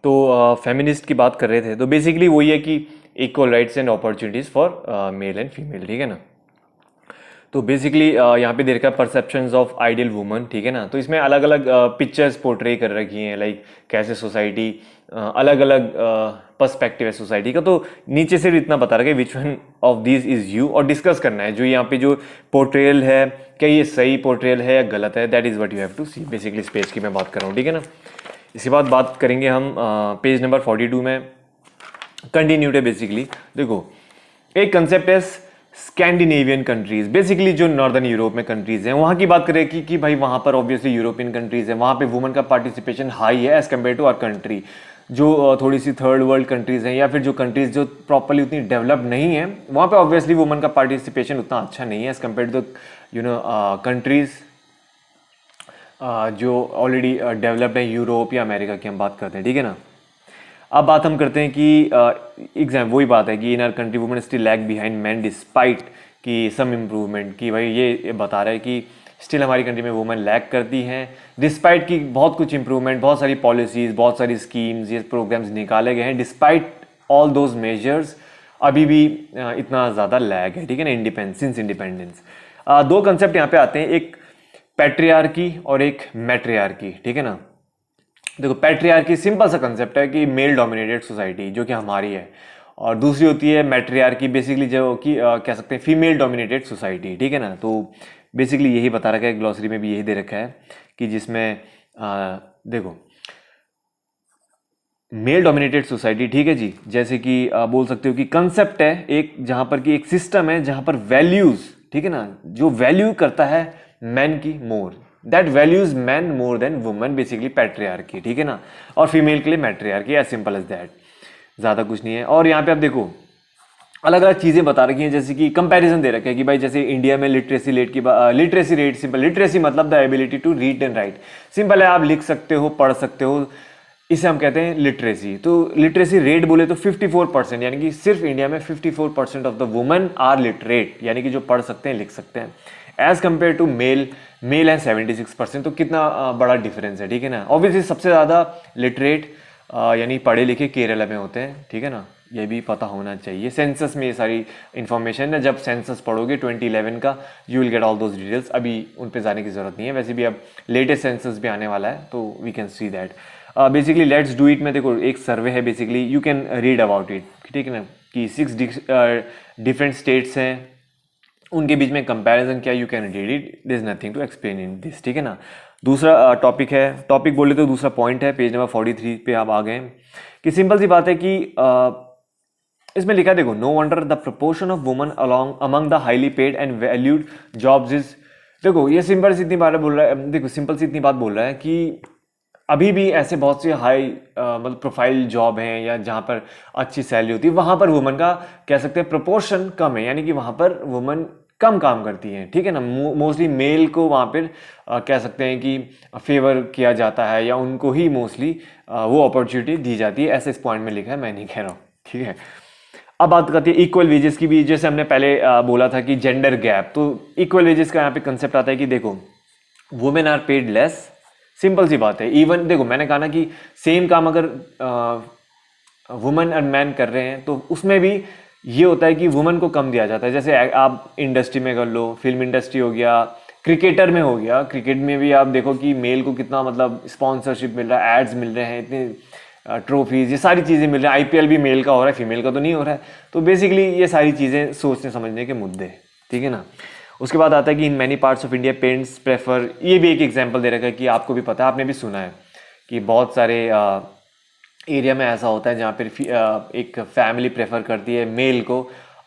तो फेमिनिस्ट की बात कर रहे थे, तो बेसिकली वही है कि equal rights and opportunities for male and female, ठीक है ना। तो बेसिकली यहाँ पे दे रखा है परसेप्शंस ऑफ आइडियल वुमन, ठीक है ना। तो इसमें अलग अलग पिक्चर्स पोर्ट्रे कर रखी हैं, लाइक कैसे सोसाइटी अलग अलग पर्सपेक्टिव है सोसाइटी का। तो नीचे से भी इतना बता रखा है which one of these is you, और डिस्कस करना है जो यहाँ पे जो पोर्ट्रेयल है, क्या ये सही पोर्ट्रेयल है या गलत है, that is what you have to see. Basically इस पेज की मैं बात कर रहा हूँ, ठीक है ना। इसके बाद बात करेंगे हम पेज नंबर 42 में, कंटिन्यूड है बेसिकली। देखो, एक कंसेप्ट है स्कैंडिनेवियन कंट्रीज, बेसिकली जो नॉर्दर्न यूरोप में कंट्रीज हैं वहाँ की बात करें कि भाई वहाँ पर ऑब्वियसली यूरोपियन कंट्रीज हैं, वहाँ पे वुमेन का पार्टिसिपेशन हाई है as compare to our country. जो थोड़ी सी थर्ड वर्ल्ड कंट्रीज हैं या फिर जो कंट्रीज जो प्रॉपरली उतनी डेवलप नहीं है, वहाँ पे ऑब्वियसली वुमेन का पार्टिसिपेशन उतना अच्छा नहीं है एज कम्पेयर टू कंट्रीज जो ऑलरेडी डेवलप्ड है, यूरोप या अमेरिका की हम बात करते हैं, ठीक है ना। अब बात हम करते हैं कि एग्जाम वही बात है कि इन our country women still lag behind man despite कि सम इम्प्रूवमेंट, कि भाई ये बता रहा है कि स्टिल हमारी कंट्री में वुमेन लैग करती हैं डिस्पाइट की बहुत कुछ इंप्रूवमेंट, बहुत सारी पॉलिसीज़, बहुत सारी स्कीम्स, ये प्रोग्राम्स निकाले गए हैं, डिस्पाइट ऑल दोज मेजर्स अभी भी इतना ज़्यादा लैग है, ठीक है ना, इंडिपेंडेंस इंडिपेंडेंस। दो कंसेप्ट यहाँ पे आते हैं, एक पैट्रियार्की और एक मैट्रियार्की, ठीक है ना। देखो, पैट्रियार्की सिंपल सा कंसेप्ट है कि मेल डोमिनेटेड सोसाइटी जो कि हमारी है, और दूसरी होती है मैट्रियार्की, बेसिकली जो कि कह सकते हैं फीमेल डोमिनेटेड सोसाइटी, ठीक है ना। तो बेसिकली यही बता रखा है, ग्लॉसरी में भी यही दे रखा है कि जिसमें देखो मेल डोमिनेटेड सोसाइटी, ठीक है जी, जैसे कि बोल सकते हो कि कंसेप्ट है एक, जहां पर कि एक सिस्टम है जहां पर वैल्यूज, ठीक है ना, जो वैल्यू करता है मैन की more, that values man more than women, basically patriarchy, ठीक है ना। और फीमेल के लिए matriarchy, as simple as that, ज़्यादा कुछ नहीं है। और यहाँ पे आप देखो अलग अलग चीज़ें बता रखी हैं, जैसे कि कंपैरिजन दे रखे हैं कि भाई जैसे इंडिया में लिटरेसी रेट की लिटरेसी रेट, सिंपल लिटरेसी मतलब the ability to read and write, simple है आप लिख सकते हो, पढ़ सकते हो, इसे हम कहते हैं लिटरेसी। तो लिटरेसी रेट बोले तो 54%, यानी कि सिर्फ इंडिया में 54% of the women are literate, यानी कि जो पढ़ सकते हैं लिख सकते हैं, as compare to male, male है 76%। तो कितना बड़ा डिफरेंस है, ठीक है ना। ऑब्वियसली सबसे ज़्यादा लिटरेट यानी पढ़े लिखे केरला में होते हैं, ठीक है ना, ये भी पता होना चाहिए। सेंसस में ये सारी इन्फॉर्मेशन है, जब सेंसस पढ़ोगे 2011 का, you will get all those details, अभी उन पे जाने की ज़रूरत नहीं है। वैसे भी अब लेटेस्ट सेंसस भी आने वाला है, तो we can see that. Basically let's do it में देखो एक सर्वे है, basically you can read about it, ठीक है ना, कि 6 डिफरेंट स्टेट्स हैं, उनके बीच में कंपैरिजन क्या, you can read it, this is nothing to explain in this, ठीक है ना। दूसरा टॉपिक है, टॉपिक बोले तो दूसरा पॉइंट है, पेज नंबर 43 पे आप आ गए, कि सिंपल सी बात है कि इसमें लिखा है, देखो, no wonder the proportion of woman along among the highly paid and valued jobs is, देखो ये सिंपल सी इतनी बात बोल रहा है, देखो सिंपल सी इतनी बात बोल रहा है कि अभी भी ऐसे बहुत से हाई मतलब प्रोफाइल जॉब हैं या जहाँ पर अच्छी सैलरी होती है, वहाँ पर वुमन का कह सकते हैं प्रोपोर्शन कम है, यानी कि वहाँ पर वुमन कम काम करती हैं, ठीक है ना। मोस्टली मेल को वहाँ पर कह सकते हैं कि फेवर किया जाता है, या उनको ही मोस्टली वो अपॉर्चुनिटी दी जाती है, ऐसे इस पॉइंट में लिखा है, मैं नहीं कह रहा हूँ, ठीक है। अब बात करते हैं इक्वल वेजेस की भी, जैसे हमने पहले बोला था कि जेंडर गैप, तो इक्वल वेजेस का यहाँ पे कंसेप्ट आता है कि देखो women are paid less, simple सी बात है। इवन देखो मैंने कहा ना कि सेम काम अगर वुमेन और मैन कर रहे हैं, तो उसमें भी ये होता है कि वुमेन को कम दिया जाता है। जैसे आप इंडस्ट्री में कर लो, फिल्म इंडस्ट्री हो गया, क्रिकेटर में हो गया, क्रिकेट में भी आप देखो कि मेल को कितना मतलब स्पॉन्सरशिप मिल रहा है, एड्स मिल रहे हैं, इतने ट्रॉफीज, ये सारी चीज़ें मिल रही हैं, आईपीएल भी मेल का हो रहा है, फीमेल का तो नहीं हो रहा है। तो बेसिकली ये सारी चीज़ें सोचने समझने के मुद्दे, ठीक है ना। उसके बाद आता है कि in many parts of India parents prefer, ये भी एक एग्जांपल दे रखा है कि आपको भी पता है, आपने भी सुना है कि बहुत सारे एरिया में ऐसा होता है जहाँ पर एक फैमिली प्रेफर करती है मेल को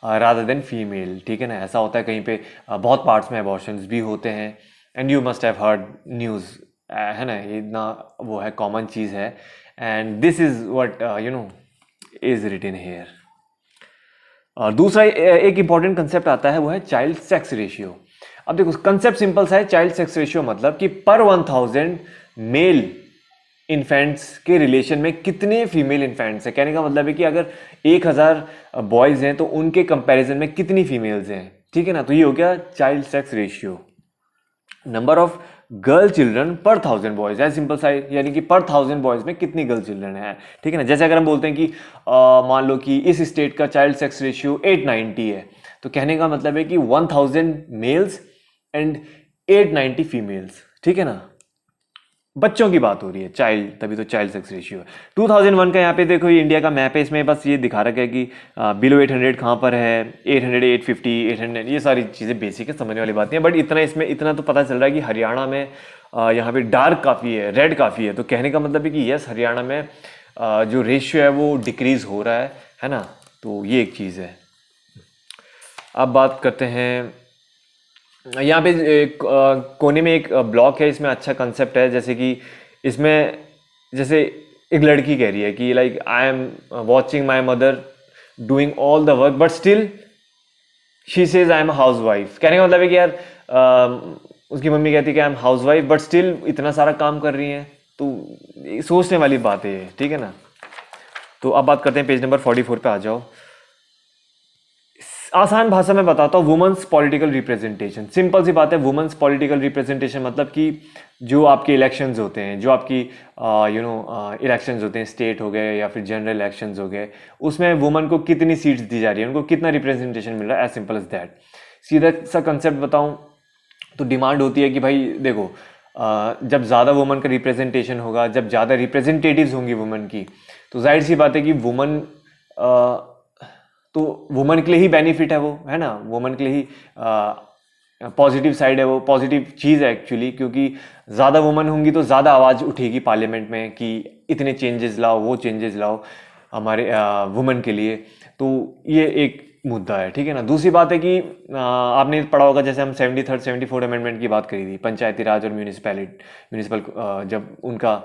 रादर देन फीमेल, ठीक है ना। ऐसा होता है कहीं पे बहुत पार्ट्स में अबॉर्शंस भी होते हैं, and you must have heard news, है ना, ये इतना वो है, कॉमन चीज़ है, and this is what you know is written here. और दूसरा एक इंपॉर्टेंट कंसेप्ट आता है, वो है चाइल्ड सेक्स रेशियो। अब देखो कंसेप्ट सिंपल सा है, चाइल्ड सेक्स रेशियो मतलब कि पर 1000 मेल इन्फेंट्स के रिलेशन में कितने फीमेल इन्फेंट्स हैं। कहने का मतलब है कि अगर 1000 बॉयज हैं तो उनके कंपैरिजन में कितनी फीमेल्स हैं, ठीक है ना। तो ये हो गया child sex ratio. Number of girl children पर 1000 बॉयज, एज सिंपल सा, यानी कि पर 1000 बॉयज में कितनी गर्ल चिल्ड्रन है, ठीक है ना। जैसे अगर हम बोलते हैं कि मान लो कि इस स्टेट का चाइल्ड सेक्स रेशियो 890 है, तो कहने का मतलब है कि 1000 मेल्स एंड 890 फीमेल्स, ठीक है ना। बच्चों की बात हो रही है, चाइल्ड, तभी तो चाइल्ड सेक्स रेशियो है। 2001 का यहाँ पे देखो, ये इंडिया का मैप है, इसमें बस ये दिखा रखा है कि बिलो 800 कहाँ पर है, 800, 850, 800, ये सारी चीज़ें बेसिक है, समझने वाली बात नहीं है। बट इतना इसमें इतना तो पता चल रहा है कि हरियाणा में यहाँ पे डार्क काफ़ी है, रेड काफ़ी है, तो कहने का मतलब है कि यस, हरियाणा में जो रेशियो है वो डिक्रीज हो रहा है ना। तो ये एक चीज़ है। अब बात करते हैं, यहाँ पे एक कोने में एक ब्लॉक है, इसमें अच्छा कंसेप्ट है, जैसे कि इसमें जैसे एक लड़की कह रही है कि like I am watching my mother doing all the work but still she says I am house wife. कहने का मतलब है कि यार उसकी मम्मी कहती है कि I am house wife but still इतना सारा काम कर रही हैं, तो सोचने वाली बात है, ठीक है ना। तो अब बात करते हैं, पेज नंबर 44 पे आ जाओ। आसान भाषा में बताता हूँ, वुमेन्स पॉलिटिकल रिप्रेजेंटेशन, सिंपल सी बात है। वुमेन्स पॉलिटिकल रिप्रेजेंटेशन मतलब कि जो आपके इलेक्शंस होते हैं, जो आपकी इलेक्शंस होते हैं, स्टेट हो गए या फिर जनरल इलेक्शंस हो गए, उसमें वुमेन को कितनी सीट्स दी जा रही है, उनको कितना रिप्रेजेंटेशन मिल रहा है, एज सिंपल एज दैट। सीधा सा कंसेप्ट बताऊँ तो डिमांड होती है कि भाई देखो, जब ज़्यादा वुमेन का रिप्रेजेंटेशन होगा, जब ज़्यादा रिप्रेजेंटेटिव्स होंगी वुमेन की, तो जाहिर सी बात है कि वुमेन तो वुमेन के लिए ही बेनिफिट है वो, है ना, वुमेन के लिए ही पॉजिटिव साइड है वो, पॉजिटिव चीज़ है एक्चुअली, क्योंकि ज़्यादा वुमेन होंगी तो ज़्यादा आवाज़ उठेगी पार्लियामेंट में कि इतने चेंजेस लाओ, वो चेंजेस लाओ हमारे वुमेन के लिए। तो ये एक मुद्दा है, ठीक है ना। दूसरी बात है कि आपने पढ़ा होगा, जैसे हम 73rd 74th अमेंडमेंट की बात करी थी, पंचायती राज और म्यूनिसिपल जब उनका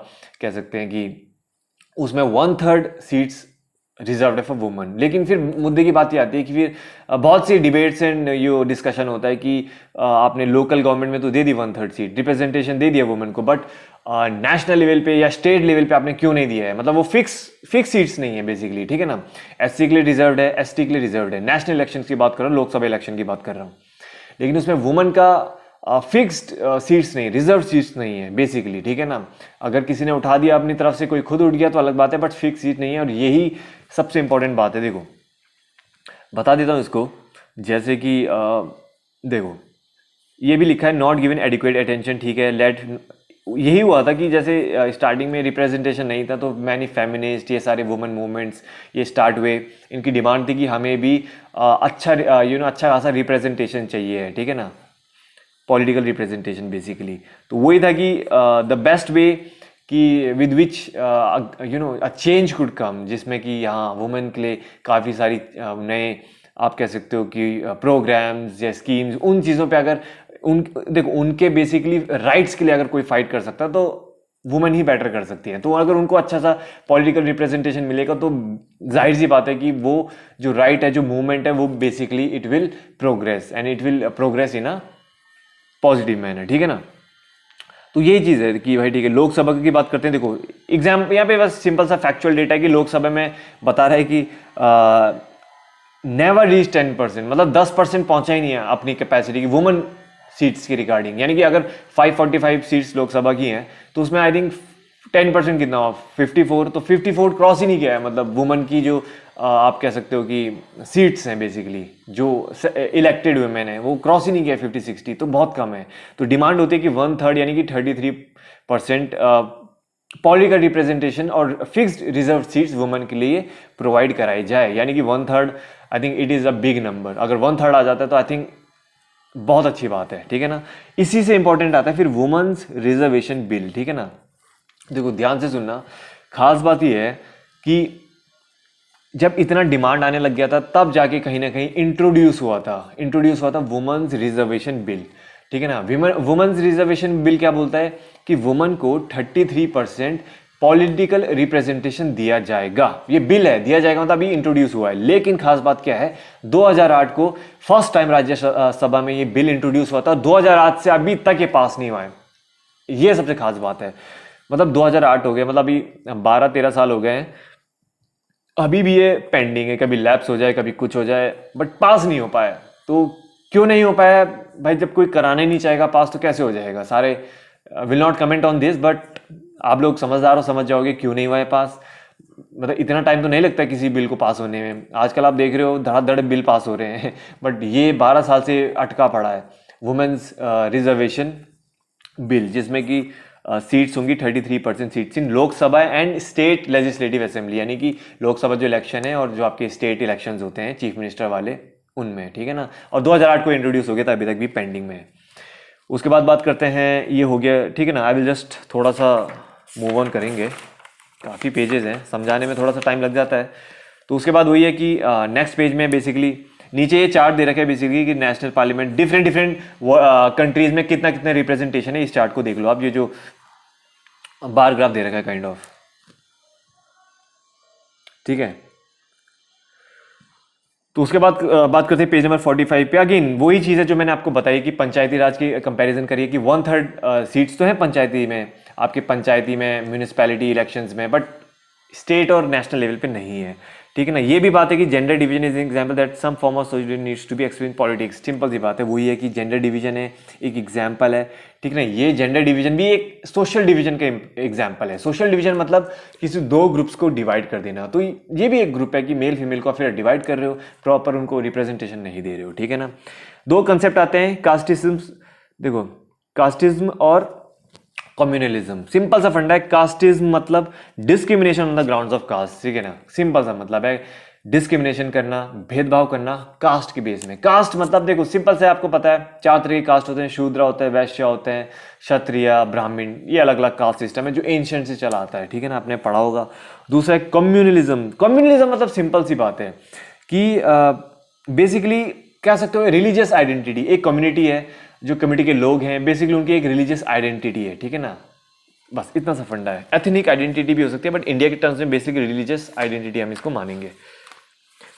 कह सकते हैं कि उसमें 1/3 सीट्स रिजर्व्ड है फॉर वुमेन। लेकिन फिर मुद्दे की बात ये आती है कि फिर बहुत सी डिबेट्स एंड यो डिस्कशन होता है कि आपने लोकल गवर्नमेंट में तो दे दी 1/3 सीट रिप्रेजेंटेशन दे दिया वुमेन को, बट नेशनल लेवल पे या स्टेट लेवल पे आपने क्यों नहीं दिया है, मतलब वो फिक्स सीट्स नहीं है बेसिकली, ठीक है ना। एससी के लिए रिजर्व्ड है, एसटी के लिए रिजर्व्ड है, नेशनल इलेक्शन की बात कर रहा हूँ, लोकसभा इलेक्शन की बात कर रहा हूँ, लेकिन उसमें वुमेन का फिक्स्ड सीट्स नहीं, रिजर्व सीट्स नहीं है बेसिकली, ठीक है ना। अगर किसी ने उठा दिया अपनी तरफ से, कोई खुद उठ गया तो अलग बात है, बट फिक्स सीट नहीं है, और यही सबसे इंपॉर्टेंट बात है। देखो बता देता हूँ इसको, जैसे कि देखो ये भी लिखा है नॉट गिवन एडिक्वेट अटेंशन, ठीक है। लेट यही हुआ था कि जैसे स्टार्टिंग में रिप्रेजेंटेशन नहीं था, तो मैनी फेमिनिस्ट, ये सारे वुमेन मूवमेंट्स ये स्टार्ट हुए, इनकी डिमांड थी कि हमें भी अच्छा अच्छा खासा रिप्रेजेंटेशन चाहिए, ठीक है ना, पॉलिटिकल रिप्रेजेंटेशन बेसिकली। तो वही था कि द बेस्ट वे कि with which a change could come, जिसमें कि यहाँ वुमेन के लिए काफ़ी सारी नए आप कह सकते हो कि प्रोग्राम्स या स्कीम्स, उन चीज़ों पे अगर देखो उनके बेसिकली राइट्स के लिए अगर कोई फाइट कर सकता तो वुमेन ही बेटर कर सकती है। तो अगर उनको अच्छा सा पॉलिटिकल रिप्रेजेंटेशन मिलेगा तो जाहिर सी बात है कि वो जो राइट है, जो मूवमेंट है, वो basically it will progress and it will progress in a positive manner, ठीक है ना। तो यही चीज़ है कि भाई ठीक है, लोकसभा की बात करते हैं। देखो एग्जाम यहाँ पे बस सिंपल सा फैक्चुअल डेटा है कि लोकसभा में बता रहा है कि नेवर रीच 10%, मतलब 10% पहुंचा ही नहीं है अपनी कैपेसिटी की वुमेन सीट्स की रिगार्डिंग। यानी कि अगर 545 सीट्स लोकसभा की हैं तो उसमें आई थिंक 10% कितना हुआ, 54, तो 54 क्रॉस ही नहीं किया है, मतलब वुमेन की जो आप कह सकते हो कि सीट्स हैं बेसिकली, जो इलेक्टेड वुमेन है वो क्रॉस ही नहीं किया 50-60, तो बहुत कम है। तो डिमांड होती है कि 1/3 यानी कि 33% पॉलिटिकल रिप्रेजेंटेशन और फिक्स्ड रिजर्व सीट्स वुमेन के लिए प्रोवाइड कराई जाए, यानी कि 1/3 I think it is a big number. अगर 1/3 आ जाता है तो आई थिंक बहुत अच्छी बात है, ठीक है ना। इसी से इंपॉर्टेंट आता है फिर वुमेन्स रिजर्वेशन बिल, ठीक है ना। देखो ध्यान से सुनना, खास बात यह है कि जब इतना डिमांड आने लग गया था तब जाके कहीं ना कहीं इंट्रोड्यूस हुआ था वुमेन्स रिजर्वेशन बिल, ठीक है ना। वुमेन्स रिजर्वेशन बिल क्या बोलता है कि वुमेन को 33% पॉलिटिकल रिप्रेजेंटेशन दिया जाएगा। ये बिल है, दिया जाएगा मतलब अभी इंट्रोड्यूस हुआ है। लेकिन खास बात क्या है, 2008 को फर्स्ट टाइम राज्यसभा में ये बिल इंट्रोड्यूस हुआ था, 2008 से अभी तक ये पास नहीं हुआ है। ये सबसे खास बात है, मतलब 2008 हो गया, मतलब अभी 12-13 साल हो गए हैं, अभी भी ये पेंडिंग है, कभी लैप्स हो जाए, कभी कुछ हो जाए, बट पास नहीं हो पाया। तो क्यों नहीं हो पाया, भाई जब कोई कराना ही नहीं चाहेगा पास तो कैसे हो जाएगा? सारे will not comment on this, but आप लोग समझदार हो, समझ जाओगे क्यों नहीं हुआ है पास। मतलब इतना टाइम तो नहीं लगता किसी बिल को पास होने में। आजकल आप देख रहे हो धड़ाधड़ बिल पास हो रहे हैं बट ये 12 साल से अटका पड़ा है, वुमेन्स रिजर्वेशन बिल, जिसमें कि सीट्स होंगी 33% seats in Lok Sabha and state legislative assembly, यानी कि लोकसभा जो इलेक्शन है और जो आपके स्टेट इलेक्शंस होते हैं चीफ मिनिस्टर वाले, उनमें, ठीक है ना। और 2008 को इंट्रोड्यूस हो गया था, अभी तक भी पेंडिंग में है। उसके बाद बात करते हैं, ये हो गया, ठीक है ना। आई विल जस्ट थोड़ा सा मूव ऑन करेंगे, काफ़ी पेजेस हैं, समझाने में थोड़ा सा टाइम लग जाता है। तो उसके बाद वही है कि नेक्स्ट पेज में बेसिकली नीचे ये चार्ट दे रखा है बेसिकली कि नेशनल पार्लियामेंट डिफरेंट कंट्रीज में कितना कितना रिप्रेजेंटेशन है। इस चार्ट को देख लो आप, ये जो बार ग्राफ दे रखा है काइंड ऑफ, ठीक है। तो उसके बाद बात करते हैं पेज नंबर 45 पे। अगेन वही चीज़ है जो मैंने आपको बताई कि पंचायती राज की कंपैरिजन करिए कि 1/3 सीट्स तो हैं पंचायती में, आपके पंचायती में, म्यूनिसिपैलिटी इलेक्शंस में, बट स्टेट और नेशनल लेवल पे नहीं है, ठीक है ना। ये भी बात है कि gender division is example that some form of social needs to be explain politics. Simple सी बात है, वही है कि जेंडर डिवीजन है, एक एग्जाम्पल है, ठीक है ना। ये जेंडर डिवीजन भी एक सोशल डिवीजन का एग्जाम्पल है। सोशल डिवीजन मतलब किसी दो ग्रुप्स को डिवाइड कर देना, तो ये भी एक ग्रुप है कि मेल फीमेल को फिर डिवाइड कर रहे हो, प्रॉपर उनको रिप्रेजेंटेशन नहीं दे रहे हो, ठीक है ना। दो कंसेप्ट आते हैं, कास्टिज्म, देखो कास्टिज्म और कम्युनलिज्म। सिंपल सा फंडा है, कास्टिज्म मतलब discrimination on the grounds of caste, ठीक है ना। सिंपल सा मतलब है डिस्क्रिमिनेशन करना, भेदभाव करना कास्ट के बेस में। कास्ट मतलब देखो सिंपल से आपको पता है 4 तरह के कास्ट होते हैं, शूद्र होते हैं, वैश्य होते हैं, क्षत्रिय, ब्राह्मण, ये अलग अलग कास्ट सिस्टम है जो एंशिएंट से चला आता है, ठीक है ना, आपने पढ़ा होगा। दूसरा है कम्युनलिज्म। कम्युनलिज्म मतलब सिंपल सी बात है कि बेसिकली कह सकते हो रिलीजियस आइडेंटिटी, एक कम्युनिटी है, जो कम्युनिटी के लोग हैं बेसिकली उनकी एक रिलीजियस आइडेंटिटी है, ठीक है ना। बस इतना सा फंडा है। एथनिक आइडेंटिटी भी हो सकती है, बट इंडिया के टर्म्स में बेसिक रिलीजियस आइडेंटिटी हम इसको मानेंगे।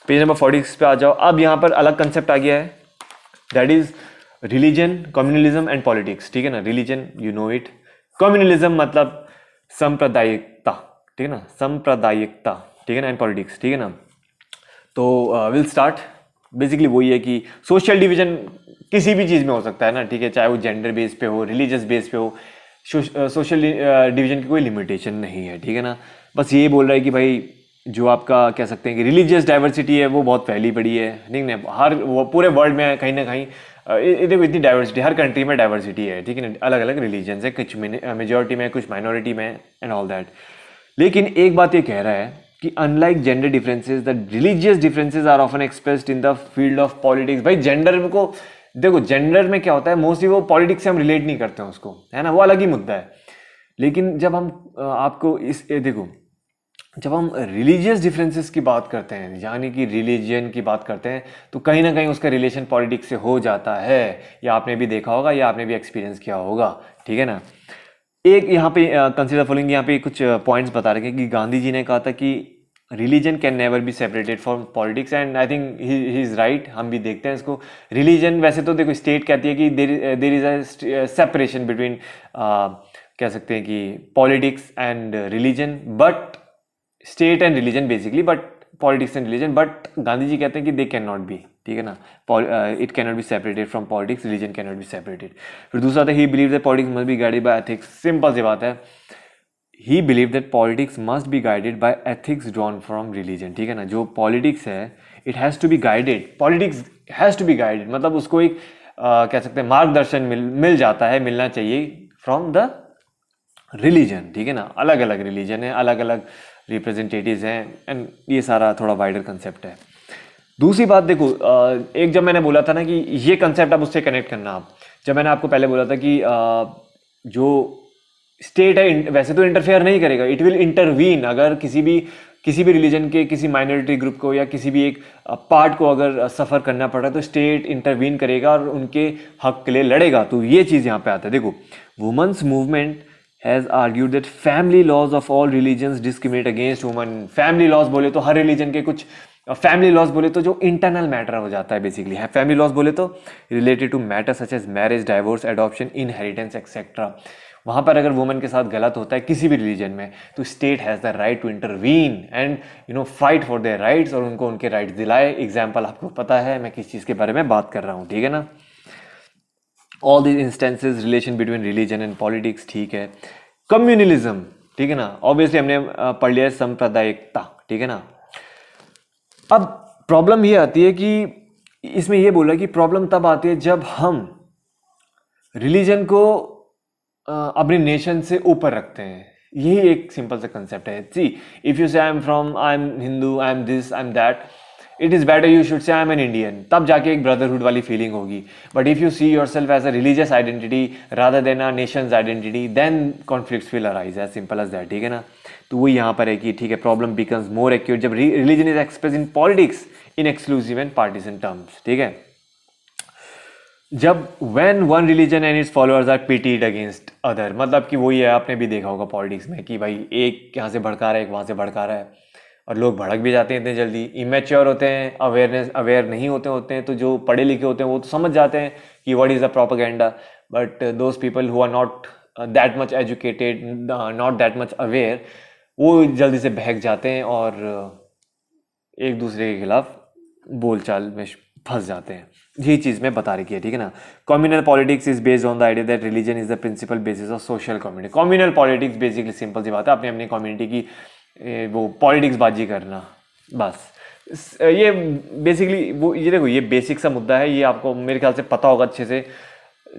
पेज नंबर 46 पे आ जाओ। अब यहाँ पर अलग कंसेप्ट आ गया है, that is religion, communalism and politics, ठीक है ना। Religion you know it, communalism मतलब सांप्रदायिकता, ठीक है ना, सांप्रदायिकता, ठीक है ना, एंड पॉलिटिक्स, ठीक है ना। तो विल स्टार्ट। बेसिकली वही है कि सोशल डिवीजन किसी भी चीज़ में हो सकता है ना, ठीक है, चाहे वो जेंडर बेस पे हो, रिलीजियस बेस पे हो, सोशल डिवीजन की कोई लिमिटेशन नहीं है, ठीक है ना। बस ये बोल रहा है कि भाई जो आपका कह सकते हैं कि रिलीजियस डाइवर्सिटी है वो बहुत फैली पड़ी है, ठीक है, हर वो पूरे वर्ल्ड में कहीं ना कहीं देखो इतनी डाइवर्सिटी, हर कंट्री में डाइवर्सिटी है, ठीक है ना, अलग अलग रिलीजन्स है, कुछ मेजोरिटी में, कुछ माइनॉरिटी में एंड ऑल दैट। लेकिन एक बात ये कह रहा है कि unlike gender differences the religious differences are often expressed in the field of politics. भाई जेंडर को देखो, जेंडर में क्या होता है मोस्टली वो पॉलिटिक्स से हम रिलेट नहीं करते हैं उसको, है ना, वो अलग ही मुद्दा है। लेकिन जब हम आपको इस देखो, जब हम रिलीजियस डिफरेंसेस की बात करते हैं, यानी कि रिलीजन की बात करते हैं, तो कहीं ना कहीं उसका रिलेशन पॉलिटिक्स से हो जाता है, या आपने भी देखा होगा या आपने भी एक्सपीरियंस किया होगा, ठीक है ना। एक यहाँ पे कंसिडर फॉलोइंग, यहाँ पे कुछ पॉइंट्स बता रखे हैं कि गांधी जी ने कहा था कि religion can never be separated from politics, and I think he is right. हम भी देखते हैं इसको। रिलीजन वैसे तो देखो स्टेट कहती है कि there is a separation between, कह सकते हैं कि politics and religion, but state and religion basically, but politics and religion, but Gandhi ji कहते हैं कि दे कैन नॉट बी, ठीक है ना, it can not be separated from politics, religion can not be separated. फिर दूसरा था he believe that politics must be guided by ethics. Simple सी बात है, he believe that politics must be guided by ethics drawn from religion, ठीक है ना। जो पॉलिटिक्स है it has to be guided, politics has to be guided, मतलब उसको एक कह सकते हैं मार्गदर्शन मिल जाता है, मिलना चाहिए फ्रॉम द रिलीजन, ठीक है ना। अलग अलग रिलीजन है, अलग अलग रिप्रेजेंटेटिव्स हैं, एंड ये सारा थोड़ा वाइडर कंसेप्ट है। दूसरी बात देखो, एक जब मैंने बोला था ना कि ये कंसेप्ट आप उससे कनेक्ट करना, आप जब मैंने आपको पहले बोला था कि जो स्टेट है वैसे तो इंटरफेयर नहीं करेगा, इट विल इंटरवीन। अगर किसी भी रिलीजन के किसी माइनॉरिटी ग्रुप को या किसी भी एक पार्ट को अगर सफ़र करना पड़ा तो स्टेट इंटरवीन करेगा और उनके हक के लिए लड़ेगा। तो ये चीज़ यहाँ पे आता है। देखो, women's movement has argued that family laws of all religions discriminate against woman. Family laws बोले तो हर रिलीजन के कुछ, फैमिली लॉज बोले तो जो इंटरनल मैटर हो जाता है बेसिकली है। फैमिली लॉज बोले तो related to matter such as marriage, divorce, adoption, inheritance etcetera. वहाँ पर अगर वुमेन के साथ गलत होता है किसी भी रिलीजन में, तो state has the right to intervene and fight for their rights, और उनको उनके राइट्स दिलाए। एग्जाम्पल आपको पता है मैं किस चीज़ के बारे में बात कर रहा हूँ, ठीक है ना। All these instances relation between religion and politics, ठीक है। कम्युनलिज्म, ठीक है ना, ऑब्वियसली हमने पढ़ लिया है सांप्रदायिकता, ठीक है ना। अब प्रॉब्लम ये आती है कि इसमें ये बोला कि प्रॉब्लम तब आती है जब हम रिलीजन को अपने नेशन से ऊपर रखते हैं। यही एक सिंपल सा कंसेप्ट है। सी, इफ यू से I am Hindu, I am this, I am that, it is better you should say I am an Indian, तब जाके एक ब्रदरहुड वाली फीलिंग होगी। But if you see yourself as a religious identity rather than a nation's identity, then conflicts will arise, as simple as that, ठीक है ना। तो वो यहाँ पर है कि ठीक है, प्रॉब्लम बिकम्स मोर एक्यूट जब religion is express in politics in exclusive and partisan terms, ठीक है। जब when one religion and its followers are pitted against other, मतलब कि वही है, आपने भी देखा होगा पॉलिटिक्स में कि भाई एक यहाँ से भड़का रहा है, एक वहाँ से भड़का रहा है, और लोग भड़क भी जाते हैं इतने जल्दी, इमेच्योर होते हैं, अवेयर नहीं होते हैं। तो जो पढ़े लिखे होते हैं वो तो समझ जाते हैं कि what is the propaganda, but those people who are not that much educated, not that much aware, वो जल्दी से बहक जाते हैं और एक दूसरे के खिलाफ बोलचाल में फंस जाते हैं। यही चीज़ मैं बता रही है, ठीक है ना। Communal politics is based on the idea that religion is the principle basis of social community. Communal politics basically simple सी बात है, अपनी अपनी कम्युनिटी की वो पॉलिटिक्स बाजी करना, बस। ये बेसिकली वो, ये देखो, ये बेसिक सा मुद्दा है, ये आपको मेरे ख्याल से पता होगा अच्छे से,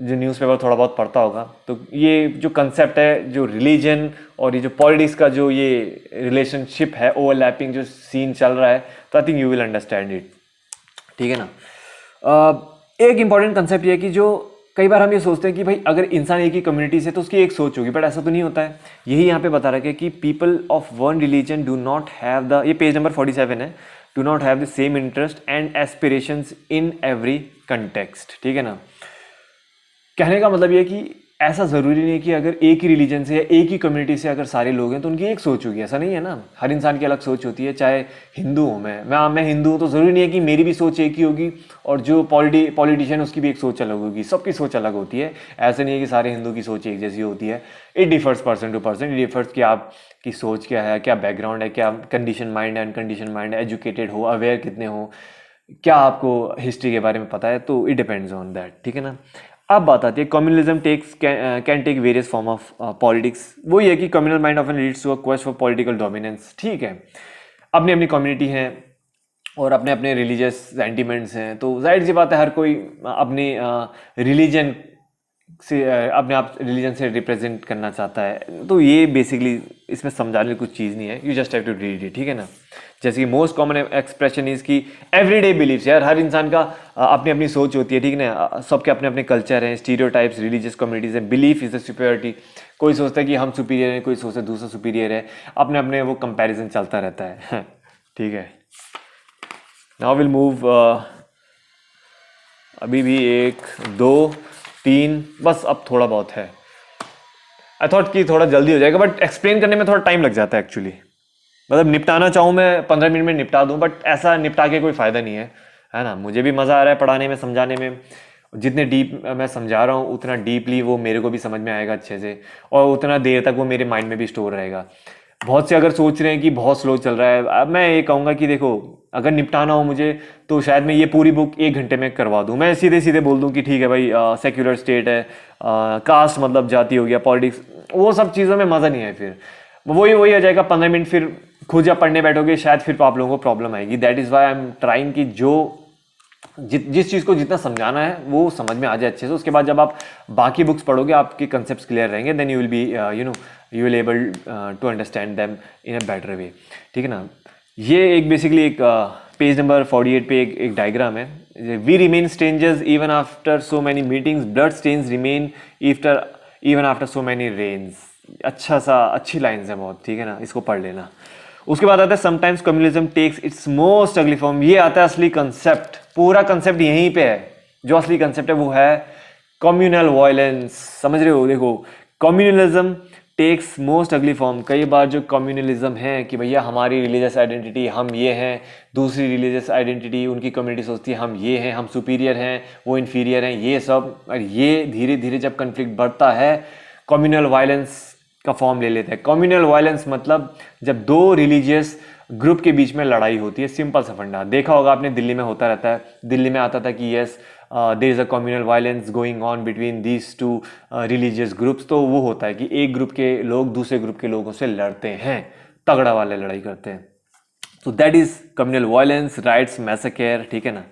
जो न्यूज़पेपर थोड़ा बहुत पढ़ता होगा। तो ये जो कंसेप्ट है, जो रिलीजन और ये जो पॉलिटिक्स का जो ये रिलेशनशिप है, ओवरलैपिंग जो सीन चल रहा है, तो I think you will understand it, ठीक है ना। एक इंपॉर्टेंट कंसेप्ट ये है कि जो कई बार हम ये सोचते हैं कि भाई अगर इंसान एक ही कम्युनिटी से तो उसकी एक सोच होगी, बट ऐसा तो नहीं होता है। यही यहाँ पे बता रखा है कि people of one religion do not have the, ये पेज नंबर 47 है, do not have the same interest and aspirations in every context, ठीक है ना। कहने का मतलब ये है कि ऐसा ज़रूरी नहीं है कि अगर एक ही रिलीजन से या एक ही कम्युनिटी से अगर सारे लोग हैं तो उनकी एक सोच होगी, ऐसा नहीं है ना। हर इंसान की अलग सोच होती है, चाहे हिंदू हूँ मैं हिंदू हूँ, तो ज़रूरी नहीं है कि मेरी भी सोच एक ही होगी और जो पॉलिटिशियन उसकी भी एक सोच अलग होगी। सबकी सोच अलग होती है, ऐसा नहीं है कि सारे हिंदू की सोच एक जैसी होती है। It differs person to person, it differs कि आपकी सोच क्या है, क्या बैकग्राउंड है, क्या कंडीशन माइंड है, अनकंडीशन माइंड है, एजुकेटेड हो, अवेयर कितने हो, क्या आपको हिस्ट्री के बारे में पता है, तो इट डिपेंड्स ऑन दैट, ठीक है ना। अब बात आती है communalism can take various form of politics. वही है कि communal mind often leads to a quest for political dominance, ठीक है। अपनी अपनी कम्युनिटी है और अपने अपने रिलीजियस सेंटिमेंट्स हैं, तो जाहिर सी बात है हर कोई अपनी रिलीजन से अपने आप रिलीजन से रिप्रेजेंट करना चाहता है। तो ये बेसिकली इसमें समझाने की कुछ चीज़ नहीं है, you just have to read it, ठीक है ना। जैसे कि मोस्ट कॉमन एक्सप्रेशन इज की एवरीडे बिलीव्स, यार हर इंसान का अपनी अपनी सोच होती है, ठीक है ना। सबके अपने अपने कल्चर हैं, स्टीरियोटाइप्स, रिलीजियस कम्युनिटीज हैं, बिलीफ इज द सुपीरियरिटी। कोई सोचता है कि हम सुपीरियर हैं, कोई सोचता है दूसरा सुपीरियर है, अपने अपने वो कंपैरिजन चलता रहता है ठीक है। नाउ विल मूव, अभी भी 1 2 3 बस, अब थोड़ा बहुत है। आई थॉट कि थोड़ा जल्दी हो जाएगा, बट एक्सप्लेन करने में थोड़ा टाइम लग जाता है एक्चुअली। मतलब निपटाना चाहूँ मैं 15 मिनट में निपटा दूँ, बट ऐसा निपटा के कोई फ़ायदा नहीं है ना। मुझे भी मज़ा आ रहा है पढ़ाने में, समझाने में। जितने डीप मैं समझा रहा हूँ उतना डीपली वो मेरे को भी समझ में आएगा अच्छे से, और उतना देर तक वो मेरे माइंड में भी स्टोर रहेगा। बहुत से अगर सोच रहे हैं कि बहुत स्लो चल रहा है, अब मैं ये कहूँगा कि देखो, अगर निपटाना हो मुझे तो शायद मैं ये पूरी बुक 1 घंटे में करवा दूँ। मैं सीधे सीधे बोल दूँ कि ठीक है भाई, सेक्युलर स्टेट है, कास्ट मतलब जाति हो गया, पॉलिटिक्स, वो सब चीज़ों में मज़ा नहीं है। फिर वही आ जाएगा 15 मिनट, फिर खुद जब पढ़ने बैठोगे शायद फिर आप लोगों को प्रॉब्लम आएगी। That is why I am trying कि जिस चीज़ को जितना समझाना है वो समझ में आ जाए अच्छे से। उसके बाद जब आप बाकी बुक्स पढ़ोगे आपके कंसेप्ट्स क्लियर रहेंगे, then you will be you will able to understand them in a better way, ठीक है ना। ये एक बेसिकली एक पेज नंबर 48 पे एक डायग्राम है। We remain strangers even after so many meetings, blood stains remain even after so many rains. अच्छी लाइन्स है बहुत, ठीक है ना, इसको पढ़ लेना। उसके बाद आता है sometimes communism takes its most ugly form. ये आता है असली कंसेप्ट, पूरा कंसेप्ट यहीं पे है। जो असली कंसेप्ट है वो है कम्युनल वायलेंस। समझ रहे हो, देखो, communalism takes most ugly form. कई बार जो कम्युनलिज्म है कि भैया हमारी रिलीजियस आइडेंटिटी हम ये हैं, दूसरी रिलीजियस आइडेंटिटी उनकी कम्युनिटी सोचती है हम ये हैं, हम सुपीरियर हैं, वो इन्फीरियर हैं, ये सब। और ये धीरे धीरे जब कन्फ्लिक्ट बढ़ता है कम्युनल वायलेंस का फॉर्म ले लेते हैं। कम्युनल वायलेंस मतलब जब 2 रिलीजियस ग्रुप के बीच में लड़ाई होती है, सिंपल सा फंडा देखा होगा आपने, दिल्ली में होता रहता है। दिल्ली में आता था कि yes there is a communal violence going on between these two religious groups. तो वो होता है कि एक ग्रुप के लोग दूसरे ग्रुप के लोगों से लड़ते हैं, तगड़ा वाले लड़ाई करते हैं। तो that is communal violence, riots, massacre, ठीक है ना।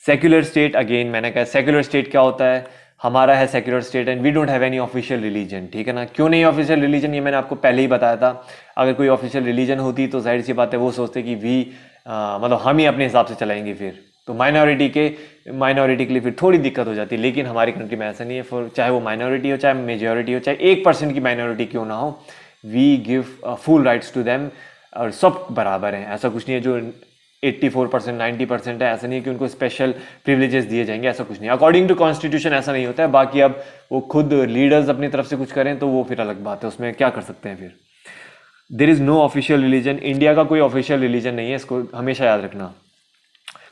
सेक्युलर स्टेट, अगेन मैंने कहा सेक्युलर स्टेट क्या होता है, हमारा है secular state and we don't have any official religion, ठीक है ना। क्यों नहीं ऑफिशियल रिलीजन, ये मैंने आपको पहले ही बताया था। अगर कोई ऑफिशियल रिलीजन होती तो जाहिर सी बात है वो सोचते कि मतलब हम ही अपने हिसाब से चलाएंगे, फिर तो माइनॉरिटी के लिए फिर थोड़ी दिक्कत हो जाती है। लेकिन हमारी कंट्री में ऐसा नहीं है, फिर चाहे वो माइनॉरिटी हो चाहे मेजॉरिटी हो, चाहे 1% की माइनॉरिटी क्यों ना हो, we give full rights to them, और सब बराबर हैं। ऐसा कुछ नहीं है जो 84% 90% है, ऐसा नहीं है कि उनको स्पेशल प्रिविलेजेस दिए जाएंगे, ऐसा कुछ नहीं। अकॉर्डिंग टू कॉन्स्टिट्यूशन ऐसा नहीं होता है। बाकी अब वो खुद लीडर्स अपनी तरफ से कुछ करें तो वो फिर अलग बात है, उसमें क्या कर सकते हैं फिर। There is no official religion, India का कोई ऑफिशियल रिलीजन नहीं है, इसको हमेशा याद रखना।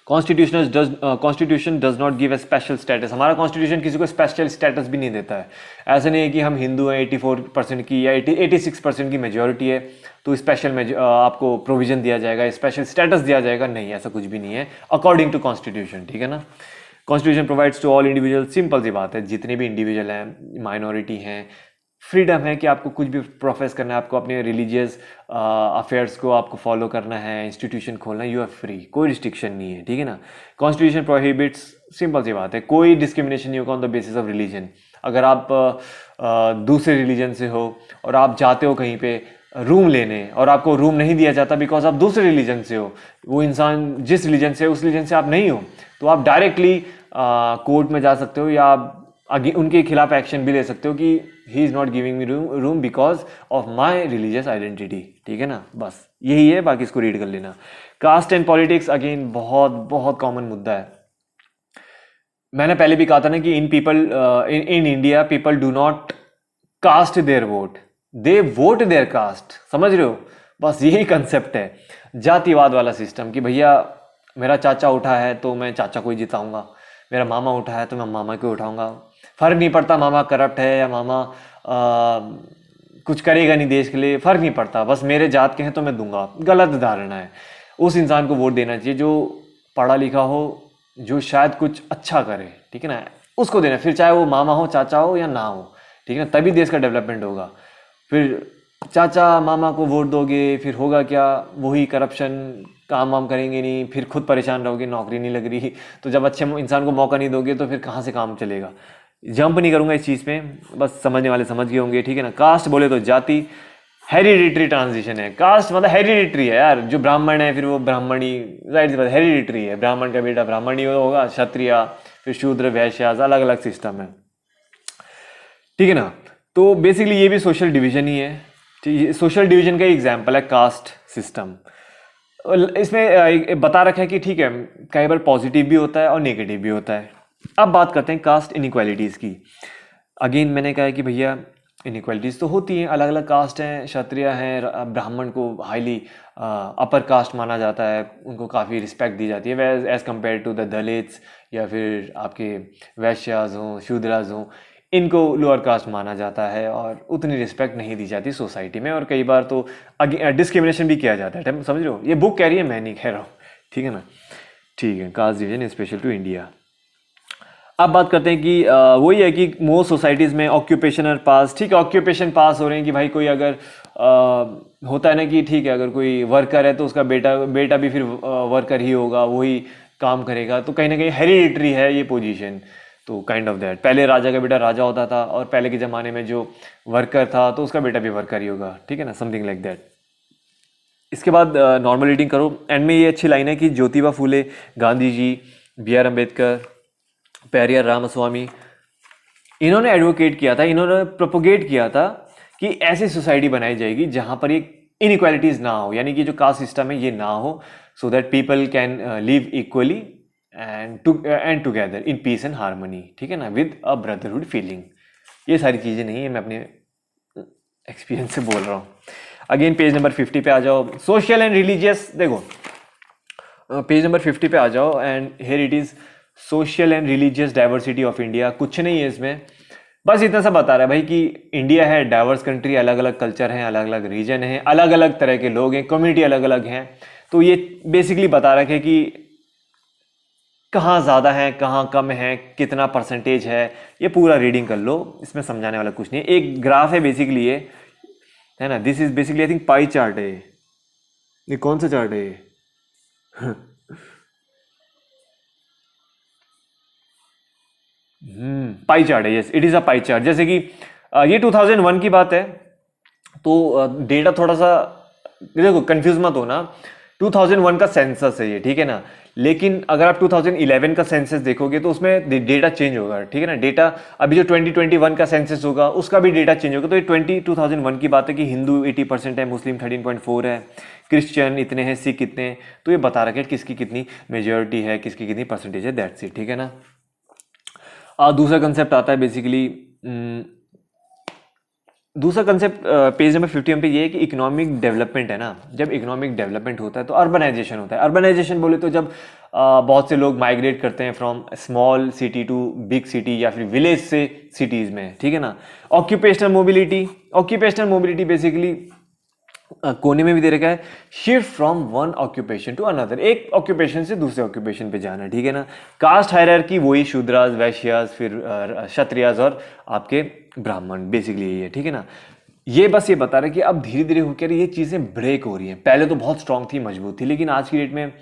Constitution does not give a special status, हमारा कॉन्स्टिट्यूशन किसी को स्पेशल स्टेटस भी नहीं देता है। ऐसा नहीं है कि हम हिंदू हैं 84% की या 86% की मेजोरिटी है तो स्पेशल आपको प्रोविजन दिया जाएगा, स्पेशल स्टेटस दिया जाएगा, नहीं, ऐसा कुछ भी नहीं है अकॉर्डिंग टू कॉन्स्टिट्यूशन, ठीक है ना। Constitution provides to all individual, simple सी बात है, जितने भी इंडिविजुअल हैं, माइनॉरिटी हैं, फ्रीडम है कि आपको कुछ भी प्रोफेस करना है, आपको अपने रिलीजियस अफेयर्स को आपको फॉलो करना है, इंस्टीट्यूशन खोलना है, यू आर फ्री, कोई रिस्ट्रिक्शन नहीं है, ठीक है ना। कॉन्स्टिट्यूशन प्रोहिबिट्स, सिंपल सी बात है, कोई डिस्क्रिमिनेशन नहीं होगा on the basis of religion. अगर आप दूसरे रिलीजन से हो और आप जाते हो कहीं पे रूम लेने और आपको रूम नहीं दिया जाता बिकॉज आप दूसरे रिलीजन से हो, वो इंसान जिस रिलीजन से उस रिलीजन से आप नहीं हो, तो आप डायरेक्टली कोर्ट में जा सकते हो या आप उनके खिलाफ एक्शन भी ले सकते हो कि he is not giving me room because of my religious identity, ठीक है ना। बस यही है, बाकी इसको रीड कर लेना। कास्ट एंड पॉलिटिक्स, अगेन बहुत बहुत कॉमन मुद्दा है। मैंने पहले भी कहा था ना कि in India people do not caste their vote, they vote their caste, समझ रहे हो। बस यही कंसेप्ट है, जातिवाद वाला सिस्टम कि भैया मेरा चाचा उठा है तो मैं चाचा को ही जिताऊंगा, मेरा मामा उठा है तो मैं मामा को उठाऊंगा, फर्क नहीं पड़ता मामा करप्ट है या मामा कुछ करेगा नहीं देश के लिए, फर्क नहीं पड़ता, बस मेरे जात के हैं तो मैं दूंगा। गलत धारणा है। उस इंसान को वोट देना चाहिए जो पढ़ा लिखा हो, जो शायद कुछ अच्छा करे, ठीक है ना, उसको देना, फिर चाहे वो मामा हो, चाचा हो या ना हो, ठीक है ना, तभी देश का डेवलपमेंट होगा। फिर चाचा मामा को वोट दोगे फिर होगा क्या, वही करप्शन, काम वाम करेंगे नहीं, फिर खुद परेशान रहोगे, नौकरी नहीं लग रही, तो जब अच्छे इंसान को मौका नहीं दोगे तो फिर कहाँ से काम चलेगा। जंप नहीं करूंगा इस चीज़ पे, बस समझने वाले समझ गए होंगे, ठीक है ना। कास्ट बोले तो जाति, हेरिडिटरी ट्रांजिशन है। कास्ट मतलब हेरिडिटरी है यार, जो ब्राह्मण है फिर वो ब्राह्मणी, राइट सी बात, हेरिडिटरी है, ब्राह्मण का बेटा ब्राह्मणी होगा, क्षत्रिय, फिर शूद्र, वैश्य, अलग अलग सिस्टम है, ठीक है ना। तो बेसिकली ये भी सोशल डिवीजन ही है, ठीक है, सोशल डिवीजन का एग्जाम्पल है कास्ट सिस्टम। इसमें बता रखा है कि ठीक है, कई बार पॉजिटिव भी होता है और नेगेटिव भी होता है। अब बात करते हैं कास्ट इनइक्वालिटीज़ की। अगेन मैंने कहा है कि भैया इनइक्वालिटीज़ तो होती हैं, अलग अलग कास्ट हैं, क्षत्रिय हैं, ब्राह्मण को हाईली अपर कास्ट माना जाता है, उनको काफ़ी रिस्पेक्ट दी जाती है as compare to the Dalits या फिर आपके वैश्याज हों, शूद्राज हों, इनको लोअर कास्ट माना जाता है और उतनी रिस्पेक्ट नहीं दी जाती सोसाइटी में, और कई बार तो डिस्क्रिमिनेशन भी किया जाता है, समझ रहे हो। ये बुक कह रही है, मैं नहीं कह रहा हूँ, ठीक है ना। ठीक है, caste division special to India. अब बात करते हैं कि वही है कि मोस्ट सोसाइटीज़ में ऑक्यूपेशनल पास, ठीक है, ऑक्यूपेशन पास हो रहे हैं कि भाई कोई अगर होता है ना कि ठीक है, अगर कोई वर्कर है तो उसका बेटा भी फिर वर्कर ही होगा, वही काम करेगा, तो कहीं ना कहीं हेरिडिटरी है ये पोजीशन, तो काइंड ऑफ दैट। पहले राजा का बेटा राजा होता था और पहले के ज़माने में जो वर्कर था तो उसका बेटा भी वर्कर ही होगा, ठीक है ना, समथिंग लाइक दैट। इसके बाद नॉर्मल रीडिंग करो, एंड में ये अच्छी लाइन है कि ज्योतिबा फूले, गांधी जी, B.R. अम्बेडकर, पेरियार रामास्वामी, इन्होंने एडवोकेट किया था, इन्होंने प्रोपोगेट किया था कि ऐसी सोसाइटी बनाई जाएगी जहां पर ये इनइक्वालिटीज़ ना हो, यानी कि जो कास्ट सिस्टम है ये ना हो, so that people can live equally and together in peace and harmony, ठीक है ना, विद अ ब्रदरहुड फीलिंग। ये सारी चीज़ें नहीं है, मैं अपने एक्सपीरियंस से बोल रहा हूँ। अगेन पेज नंबर 50 पे आ जाओ, सोशल एंड रिलीजियस, देखो पेज नंबर 50 पे आ जाओ, and here it is social and religious diversity of India. कुछ नहीं है इसमें, बस इतना सा बता रहा है भाई कि इंडिया है डाइवर्स कंट्री, अलग अलग कल्चर हैं, अलग अलग रीजन हैं, अलग अलग तरह के लोग हैं, कम्युनिटी अलग अलग हैं। तो ये बेसिकली बता रहा है कि कहाँ ज़्यादा है, कहाँ कम है, कितना परसेंटेज है, ये पूरा रीडिंग कर लो, इसमें समझाने वाला कुछ नहीं है। एक ग्राफ है बेसिकली ये, है ना, this is basically I think pie chart है ये कौन सा चार्ट है ये? पाई चार्ट है, yes it is a pie chart. जैसे कि ये 2001 की बात है, तो डेटा थोड़ा सा देखो कंफ्यूज मत होना, 2001 का सेंसस है ये, ठीक है ना। लेकिन अगर आप 2011 का सेंसस देखोगे तो उसमें डेटा चेंज होगा, ठीक है ना। डेटा अभी जो 2021 का सेंसस होगा उसका भी डेटा चेंज होगा। तो ये 2001 की बात है कि हिंदू 80% है, मुस्लिम 13.4 है, क्रिश्चियन इतने हैं, सिख इतने हैं। तो ये बता रखा है किसकी कितनी मेजोरिटी है, किसकी कितनी परसेंटेज है, दैट्स इट, ठीक है ना। दूसरा कंसेप्ट आता है बेसिकली, दूसरा कंसेप्ट पेज नंबर 51 पे ये है कि इकोनॉमिक डेवलपमेंट है ना, जब इकोनॉमिक डेवलपमेंट होता है तो अर्बनाइजेशन होता है। अर्बनाइजेशन बोले तो जब बहुत से लोग माइग्रेट करते हैं from small city to big city या फिर विलेज से सिटीज़ में, ठीक है ना। Occupational mobility, occupational mobility basically कोने में भी दे रखा है, shift from one occupation to another, एक ऑक्यूपेशन से दूसरे ऑक्यूपेशन पे जाना, ठीक है ना। कास्ट हायरार्की वही शूद्रास, वैश्यास, फिर क्षत्रियास और आपके ब्राह्मण, बेसिकली यही है, ठीक है ना। ये बस ये बता रहे कि अब धीरे धीरे होकर ये चीज़ें ब्रेक हो रही हैं। पहले तो बहुत स्ट्रांग थी, मजबूत थी, लेकिन आज की डेट में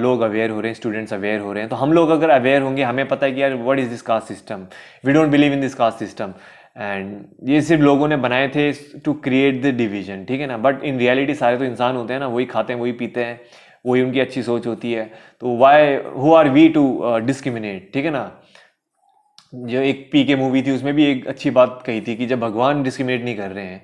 लोग अवेयर हो रहे हैं, स्टूडेंट्स अवेयर हो रहे हैं। तो हम लोग अगर अवेयर होंगे, हमें पता है कि यार what is this caste system, we don't believe in this caste system, and ये सिर्फ लोगों ने बनाए थे टू क्रिएट द डिवीजन, ठीक है ना। बट इन रियलिटी सारे तो इंसान होते हैं ना, वही खाते हैं, वही पीते हैं, वही उनकी अच्छी सोच होती है। तो why who are we to discriminate, ठीक है ना। जो एक पी के मूवी थी उसमें भी एक अच्छी बात कही थी कि जब भगवान डिस्क्रिमिनेट नहीं कर रहे हैं,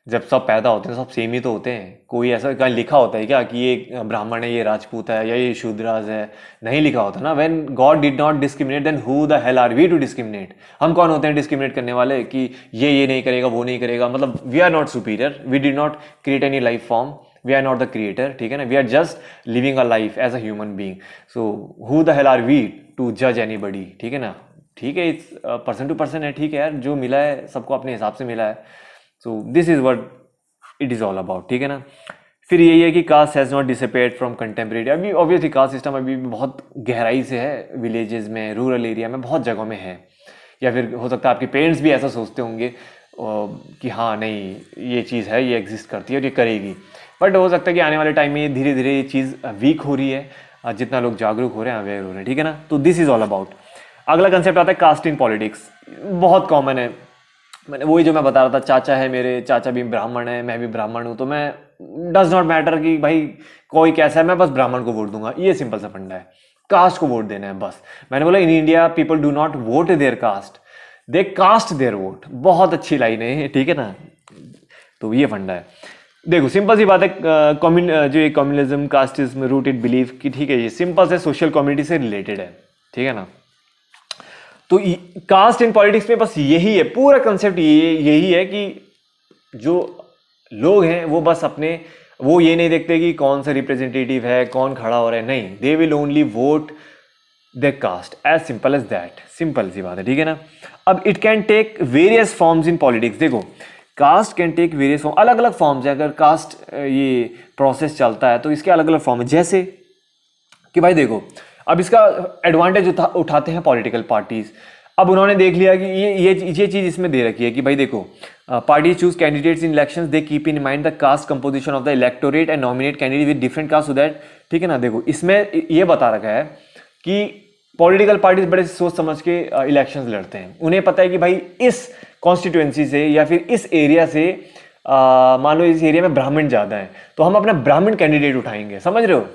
जब सब पैदा होते हैं सब सेम ही तो होते हैं। कोई ऐसा कहीं लिखा होता है क्या कि ये ब्राह्मण है, ये राजपूत है, या ये शूद्राज है? नहीं लिखा होता ना। When God did not discriminate then who the hell are we to discriminate? हम कौन होते हैं डिस्क्रिमिनेट करने वाले कि ये नहीं करेगा, वो नहीं करेगा? मतलब we are not superior, we did not create any life form, we are not the creator, ठीक है ना। We are just living a life as a human being, so who the hell are we to जज anybody, ठीक है ना। ठीक है, it's person to person है, ठीक है यार, जो मिला है सबको अपने हिसाब से मिला है। So this is what it is all about, ठीक है ना। फिर यही है कि caste has not disappeared from contemporary. अभी ऑब्वियसली कास्ट सिस्टम अभी भी बहुत गहराई से है, विलेजेस में, रूरल एरिया में बहुत जगहों में है। या फिर हो सकता है आपके पेरेंट्स भी ऐसा सोचते होंगे कि हाँ नहीं ये चीज़ है, ये एग्जिस्ट करती है और ये करेगी। बट हो सकता है कि आने वाले टाइम में ये धीरे धीरे ये चीज़ वीक हो रही है, जितना लोग जागरूक हो रहे हैं, अवेयर हो रहे हैं, ठीक है ना। तो दिस इज ऑल अबाउट। अगला कंसेप्ट आता है कास्ट इन पॉलिटिक्स। बहुत कॉमन है, मैंने वही जो मैं बता रहा था, चाचा है मेरे, चाचा भी ब्राह्मण है, मैं भी ब्राह्मण हूँ, तो मैं डज नॉट मैटर कि भाई कोई कैसा है, मैं बस ब्राह्मण को वोट दूंगा। ये सिंपल सा फंडा है, कास्ट को वोट देना है बस। मैंने बोला in India people do not vote their caste, they caste their vote. बहुत अच्छी लाइन है, ठीक है ना। तो ये फंडा है। देखो सिंपल सी बात है, जो ये कम्युनिज्म, कास्टिज्म, रूटेड बिलीफ की, ठीक है, ये सिंपल से सोशल कम्युनिटी से रिलेटेड है, ठीक है ना। तो कास्ट इन पॉलिटिक्स में बस यही है, पूरा कंसेप्ट यही है कि जो लोग हैं वो बस अपने, वो ये नहीं देखते कि कौन सा रिप्रेजेंटेटिव है, कौन खड़ा हो रहा है, नहीं, they will only vote the caste, as simple as that. Simple सी बात है, ठीक है ना। अब it can take various forms in politics. देखो caste can take various form, अलग अलग फॉर्म्स है। अगर कास्ट ये प्रोसेस चलता है तो इसके अलग अलग फॉर्म है। जैसे कि भाई देखो, अब इसका एडवांटेज उठाते हैं पॉलिटिकल पार्टीज। अब उन्होंने देख लिया कि ये चीज इसमें दे रखी है कि भाई देखो, party choose candidates in elections, they keep in mind the caste composition of the electorate and nominate candidate with different caste, so that, ठीक है ना। देखो इसमें ये बता रखा है कि पॉलिटिकल पार्टीज बड़े सोच समझ के इलेक्शंस लड़ते हैं। उन्हें पता है कि भाई इस कॉन्स्टिट्यूएंसी से या फिर इस एरिया से मान लो इस एरिया में ब्राह्मण ज़्यादा है, तो हम अपना ब्राह्मण कैंडिडेट उठाएंगे, समझ रहे हो।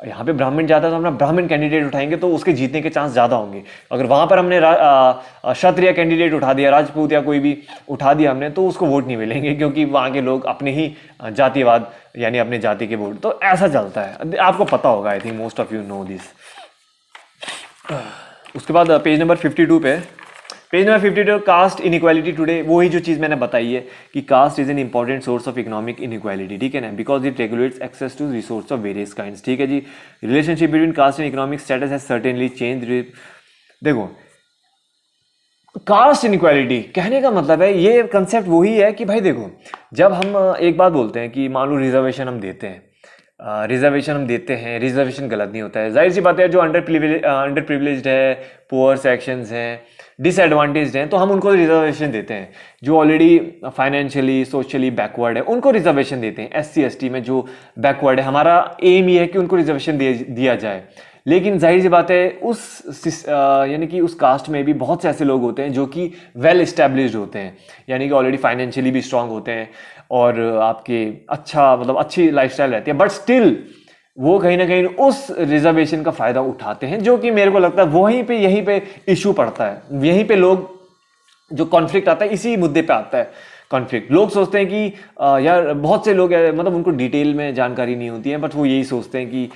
यहाँ पे ब्राह्मण ज़्यादा है तो अपना ब्राह्मण कैंडिडेट उठाएंगे, तो उसके जीतने के चांस ज़्यादा होंगे। अगर वहाँ पर हमने क्षत्रिय कैंडिडेट उठा दिया, राजपूत या कोई भी उठा दिया हमने, तो उसको वोट नहीं मिलेंगे, क्योंकि वहाँ के लोग अपने ही जातिवाद यानी अपने जाति के वोट, तो ऐसा चलता है, आपको पता होगा, I think most of you know this. उसके बाद पेज नंबर 52 पे, page number 52, caste inequality today. वही जो चीज़ मैंने बताई है कि caste is an important source of economic inequality, ठीक है ना, because it regulates access to resource of various kinds, ठीक है जी। Relationship between caste and economic status has certainly change. देखो कास्ट इनइक्वालिटी कहने का मतलब है, ये कंसेप्ट वही है कि भाई देखो, जब हम एक बात बोलते हैं कि मान लो रिजर्वेशन हम देते हैं, रिजर्वेशन गलत नहीं होता है, जाहिर सी बात है, जो अंडर प्रिविलेज्ड है, पुअर सेक्शंस हैं, डिसएडवांटेज्ड हैं, तो हम उनको रिजर्वेशन देते हैं। जो ऑलरेडी फाइनेंशियली सोशली बैकवर्ड है उनको रिजर्वेशन देते हैं। एससी एसटी में जो बैकवर्ड है, हमारा एम ये है कि उनको रिजर्वेशन दिया जाए। लेकिन जाहिर सी बात है, यानी कि उस कास्ट में भी बहुत से ऐसे लोग होते हैं जो कि वेल एस्टेब्लिश्ड होते हैं, यानी कि ऑलरेडी फाइनेंशियली भी स्ट्रांग होते हैं और आपके अच्छी लाइफस्टाइल रहती है, बट स्टिल वो कहीं ना कहीं उस रिजर्वेशन का फायदा उठाते हैं, जो कि मेरे को लगता है यहीं पे इशू पड़ता है, यहीं पे लोग जो कॉन्फ्लिक्ट आता है, इसी मुद्दे पे आता है कॉन्फ्लिक्ट। लोग सोचते हैं कि यार, बहुत से लोग मतलब उनको डिटेल में जानकारी नहीं होती है, बट वो यही सोचते हैं कि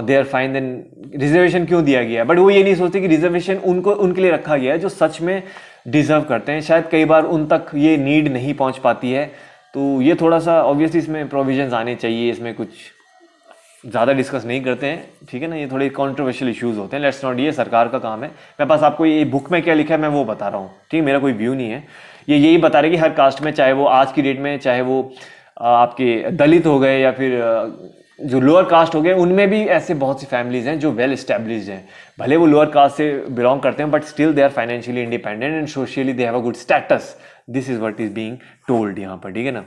they are fine, then reservation क्यों दिया गया है। बट वो ये नहीं सोचते कि रिजर्वेशन उनके लिए रखा गया है जो सच में डिजर्व करते हैं। शायद कई बार उन तक ये नीड नहीं पहुंच पाती है, तो ये थोड़ा सा ऑब्वियसली इसमें प्रोविजंस आने चाहिए। इसमें कुछ ज़्यादा डिस्कस नहीं करते हैं, ठीक है ना, ये थोड़े कंट्रोवर्शियल इश्यूज होते हैं। लेट्स नॉट, ये सरकार का काम है। मैं बस आपको ये बुक में क्या लिखा है मैं वो बता रहा हूँ, ठीक है, मेरा कोई व्यू नहीं है। ये यही बता रहे कि हर कास्ट में, चाहे वो आज की डेट में, चाहे वो आपके दलित हो गए या फिर जो लोअर कास्ट हो गए, उनमें भी ऐसे बहुत सी फैमिलीज हैं जो वेल एस्टेब्लिश्ड हैं। भले वो लोअर कास्ट से बिलोंग करते हैं, but still they are financially independent and socially they have a good status. This is what is being told यहाँ पर, ठीक है ना।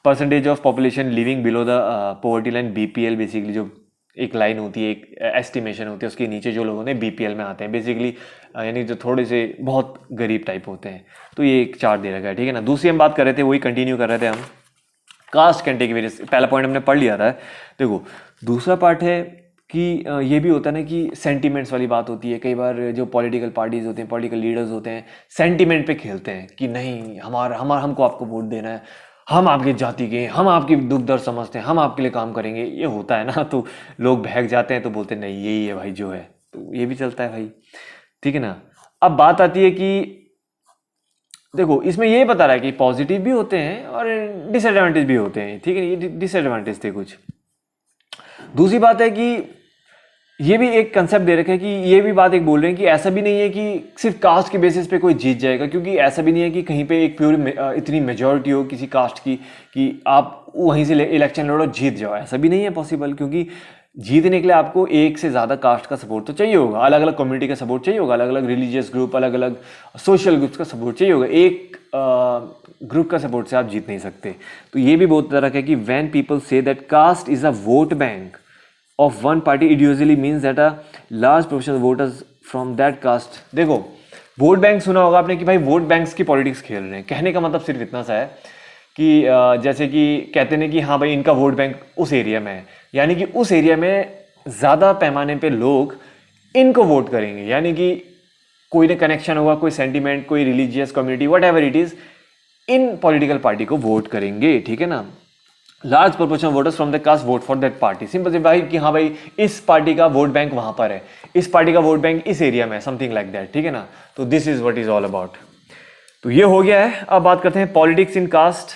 Percentage of population living below the poverty line, BPL, basically जो एक लाइन होती है, एक एस्टिमेशन होती है, उसके नीचे जो लोग होते हैं बीपीएल में आते हैं, बेसिकली यानी जो थोड़े से बहुत गरीब टाइप होते हैं। तो ये एक चार्ट दे रखा है, ठीक है ना। दूसरी हम बात कर रहे थे, वही कंटिन्यू कर रहे थे हम, कास्ट कैटेगरीज। पहला पॉइंट हमने पढ़ लिया था। देखो, दूसरा पार्ट है कि ये भी होता है ना कि सेंटीमेंट्स वाली बात होती है। कई बार जो पॉलिटिकल पार्टीज होते हैं, पॉलिटिकल लीडर्स होते हैं, सेंटीमेंट पे खेलते हैं कि नहीं, हमको आपको वोट देना है, हम आपकी जाति के, हम आपकी दुख दर्द समझते हैं, हम आपके लिए काम करेंगे। ये होता है ना, तो लोग बहक जाते हैं, तो बोलते हैं नहीं, यही है भाई जो है। तो ये भी चलता है भाई, ठीक है ना। अब बात आती है कि देखो, इसमें ये बता रहा है कि पॉजिटिव भी होते हैं और डिसएडवांटेज भी होते हैं, ठीक है। ये डिसएडवांटेज थे कुछ। दूसरी बात है कि ये भी एक कंसेप्ट दे रखा है कि ये भी बात एक बोल रहे हैं कि ऐसा भी नहीं है कि सिर्फ कास्ट के बेसिस पे कोई जीत जाएगा, क्योंकि ऐसा भी नहीं है कि कहीं पे एक प्योर इतनी मेजॉरिटी हो किसी कास्ट की कि आप वहीं से इलेक्शन लड़ो जीत जाओ। ऐसा भी नहीं है पॉसिबल, क्योंकि जीतने के लिए आपको एक से ज़्यादा कास्ट का सपोर्ट तो चाहिए होगा, अलग अलग कम्युनिटी का सपोर्ट चाहिए होगा, अलग अलग रिलीजियस ग्रुप, अलग अलग सोशल ग्रुप्स का सपोर्ट चाहिए होगा। एक ग्रुप का सपोर्ट से आप जीत नहीं सकते। तो ये भी बहुत तरह है कि when people say that caste is a vote bank of one party, it usually means that a large proportion of voters from that caste। देखो, वोट बैंक सुना होगा आपने कि भाई वोट बैंक्स की पॉलिटिक्स खेल रहे हैं। कहने का मतलब सिर्फ इतना सा है कि जैसे कि कहते हैं कि हाँ भाई, इनका वोट बैंक उस एरिया में है, यानी कि उस एरिया में ज़्यादा पैमाने पे लोग इनको वोट करेंगे, यानी कि कोई ना कनेक्शन होगा, कोई सेंटिमेंट, कोई religious community, whatever it is, in political party को वोट करेंगे, ठीक है ना। Large proportion voters from the caste vote for that party. Simple से भाई कि हाँ भाई, इस पार्टी का वोट बैंक वहां पर है, इस पार्टी का वोट बैंक इस एरिया में है, समथिंग लाइक दैट, ठीक है ना। तो this is what is all about. तो ये हो गया है। अब बात करते हैं politics in caste.